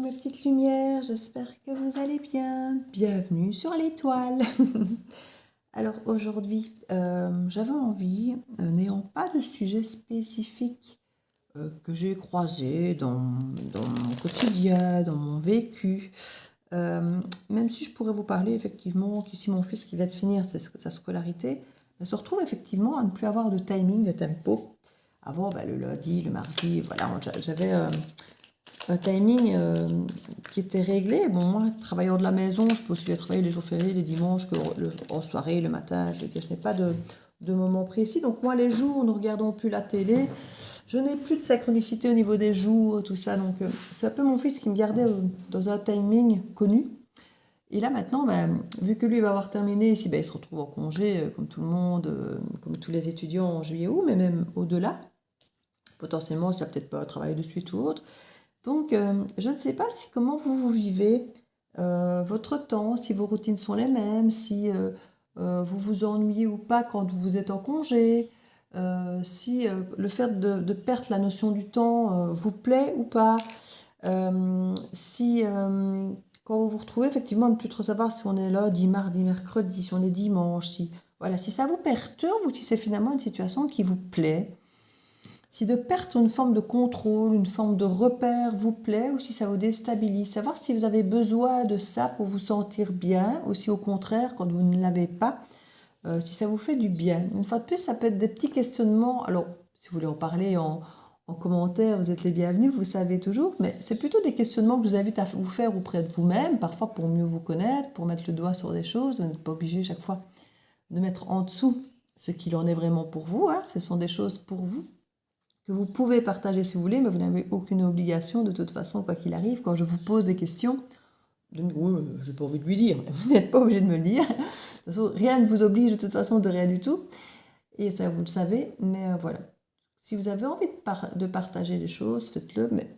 mes petites lumières, j'espère que vous allez bien. Bienvenue sur l'étoile. Alors aujourd'hui, j'avais envie, n'ayant pas de sujet spécifique que j'ai croisé dans mon quotidien, dans mon vécu, même si je pourrais vous parler effectivement qu'ici mon fils qui va de finir sa scolarité, se retrouve effectivement à ne plus avoir de timing, de tempo. Avant, le lundi, le mardi, voilà, j'avais un timing qui était réglé. Bon, moi, travailleur de la maison, je peux aussi travailler les jours fériés, les dimanches, en soirée, le matin. Je veux dire, je n'ai pas de moment précis. Donc moi, les jours où nous ne regardons plus la télé, je n'ai plus de synchronicité au niveau des jours, tout ça. Donc c'est un peu mon fils qui me gardait dans un timing connu. Et là maintenant, vu que lui va avoir terminé, ici, il se retrouve en congé, comme tout le monde, comme tous les étudiants en juillet-août, mais même au-delà. Potentiellement, s'il n'y a peut-être pas un travail de suite ou autre. Donc, je ne sais pas comment vous vivez votre temps, si vos routines sont les mêmes, si vous vous ennuyez ou pas quand vous êtes en congé, si le fait de perdre la notion du temps vous plaît ou pas, si quand vous vous retrouvez effectivement à ne plus trop savoir si on est lundi, mardi, mercredi, si on est dimanche, si ça vous perturbe ou si c'est finalement une situation qui vous plaît. Si de perdre une forme de contrôle, une forme de repère vous plaît ou si ça vous déstabilise. Savoir si vous avez besoin de ça pour vous sentir bien ou si au contraire, quand vous ne l'avez pas, si ça vous fait du bien. Une fois de plus, ça peut être des petits questionnements. Alors, si vous voulez en parler en commentaire, vous êtes les bienvenus, vous savez toujours. Mais c'est plutôt des questionnements que je vous invite à vous faire auprès de vous-même, parfois pour mieux vous connaître, pour mettre le doigt sur des choses. Vous n'êtes pas obligé chaque fois de mettre en dessous ce qu'il en est vraiment pour vous. Ce sont des choses pour vous que vous pouvez partager si vous voulez, mais vous n'avez aucune obligation de toute façon, quoi qu'il arrive. Quand je vous pose des questions, oui, j'ai pas envie de lui dire, vous n'êtes pas obligé de me le dire. De toute façon, rien ne vous oblige de toute façon de rien du tout. Et ça, vous le savez, mais voilà. Si vous avez envie de partager des choses, faites-le, mais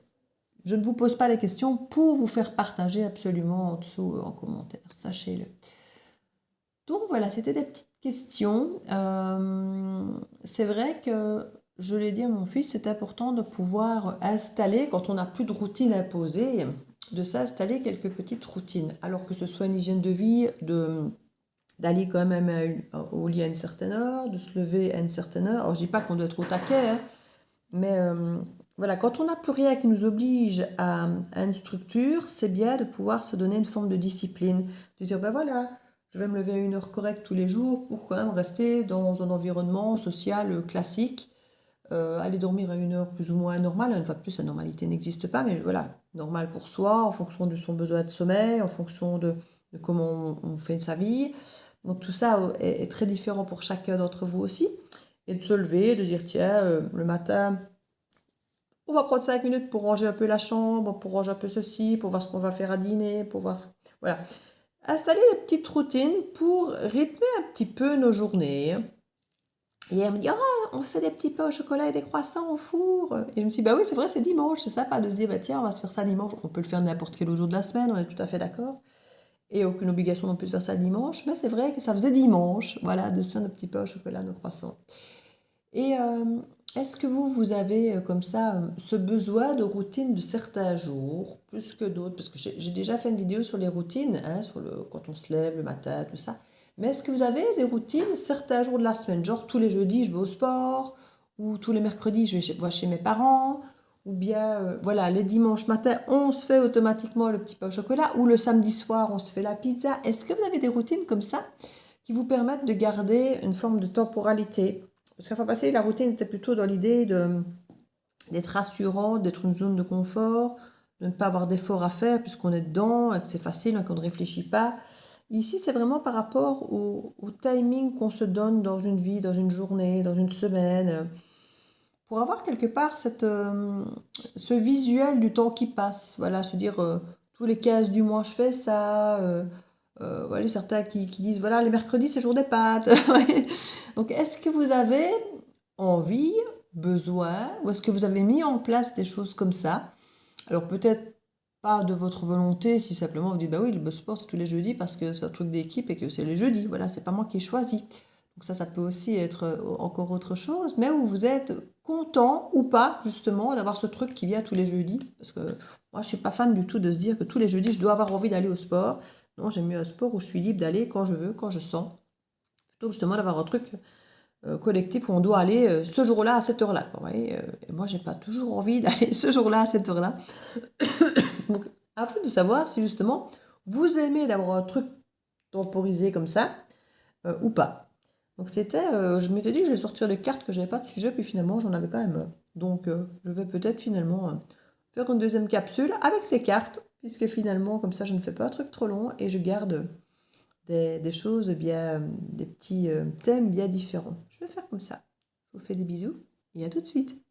je ne vous pose pas les questions pour vous faire partager absolument en dessous en commentaire, sachez-le. Donc voilà, c'était des petites questions. C'est vrai que je l'ai dit à mon fils, c'est important de pouvoir installer, quand on n'a plus de routine imposée, de s'installer quelques petites routines. Alors que ce soit une hygiène de vie, d'aller quand même au lit à une certaine heure, de se lever à une certaine heure. Alors je dis pas qu'on doit être au taquet, mais voilà, quand on n'a plus rien qui nous oblige à une structure, c'est bien de pouvoir se donner une forme de discipline. De dire, voilà, je vais me lever à une heure correcte tous les jours pour quand même rester dans un environnement social classique. Aller dormir à une heure plus ou moins normale. Une fois de plus, la normalité n'existe pas, mais voilà, normal pour soi, en fonction de son besoin de sommeil, en fonction de comment on fait sa vie. Donc tout ça est très différent pour chacun d'entre vous aussi. Et de se lever, de dire, tiens, le matin, on va prendre 5 minutes pour ranger un peu la chambre, pour ranger un peu ceci, pour voir ce qu'on va faire à dîner, pour voir... Voilà. Installer des petites routines pour rythmer un petit peu nos journées. Et elle me dit, oh, on fait des petits pains au chocolat et des croissants au four. Et je me suis dit, oui, c'est vrai, c'est dimanche, c'est sympa de se dire, tiens, on va se faire ça dimanche. On peut le faire n'importe quel autre jour de la semaine, on est tout à fait d'accord. Et aucune obligation non plus de faire ça dimanche, mais c'est vrai que ça faisait dimanche, voilà, de se faire nos petits pains au chocolat, nos croissants. Et est-ce que vous avez comme ça ce besoin de routine de certains jours, plus que d'autres? Parce que j'ai déjà fait une vidéo sur les routines, sur quand on se lève le matin, tout ça. Mais est-ce que vous avez des routines certains jours de la semaine? Genre tous les jeudis, je vais au sport, ou tous les mercredis, je vais voir chez mes parents, ou bien, voilà, les dimanches matin, on se fait automatiquement le petit pain au chocolat, ou le samedi soir, on se fait la pizza. Est-ce que vous avez des routines comme ça qui vous permettent de garder une forme de temporalité? Parce qu'à fois passée, la routine était plutôt dans l'idée d'être rassurant, d'être une zone de confort, de ne pas avoir d'efforts à faire puisqu'on est dedans, et que c'est facile, et qu'on ne réfléchit pas. Ici, c'est vraiment par rapport au timing qu'on se donne dans une vie, dans une journée, dans une semaine, pour avoir quelque part ce visuel du temps qui passe. Voilà, se dire, tous les 15 du mois, je fais ça. Voilà, certains qui disent, voilà, les mercredis, c'est jour des pâtes. Donc, est-ce que vous avez envie, besoin, ou est-ce que vous avez mis en place des choses comme ça? Alors, peut-être pas de votre volonté, si simplement vous dites, oui, le sport, c'est tous les jeudis parce que c'est un truc d'équipe et que c'est les jeudis. Voilà, c'est pas moi qui ai choisi. Donc ça peut aussi être encore autre chose, mais où vous êtes content ou pas, justement, d'avoir ce truc qui vient tous les jeudis. Parce que moi, je suis pas fan du tout de se dire que tous les jeudis, je dois avoir envie d'aller au sport. Non, j'aime mieux un sport où je suis libre d'aller quand je veux, quand je sens. Plutôt justement d'avoir un truc collectif où on doit aller ce jour-là à cette heure-là. Vous voyez, et moi, j'ai pas toujours envie d'aller ce jour-là à cette heure-là. Donc, à vous de savoir si justement vous aimez d'avoir un truc temporisé comme ça ou pas. Donc c'était, je m'étais dit que j'allais sortir les cartes que j'avais pas de sujet, puis finalement j'en avais quand même un. Donc je vais peut-être finalement faire une deuxième capsule avec ces cartes, puisque finalement comme ça je ne fais pas un truc trop long et je garde des choses bien, des petits thèmes bien différents. Je vais faire comme ça. Je vous fais des bisous et à tout de suite.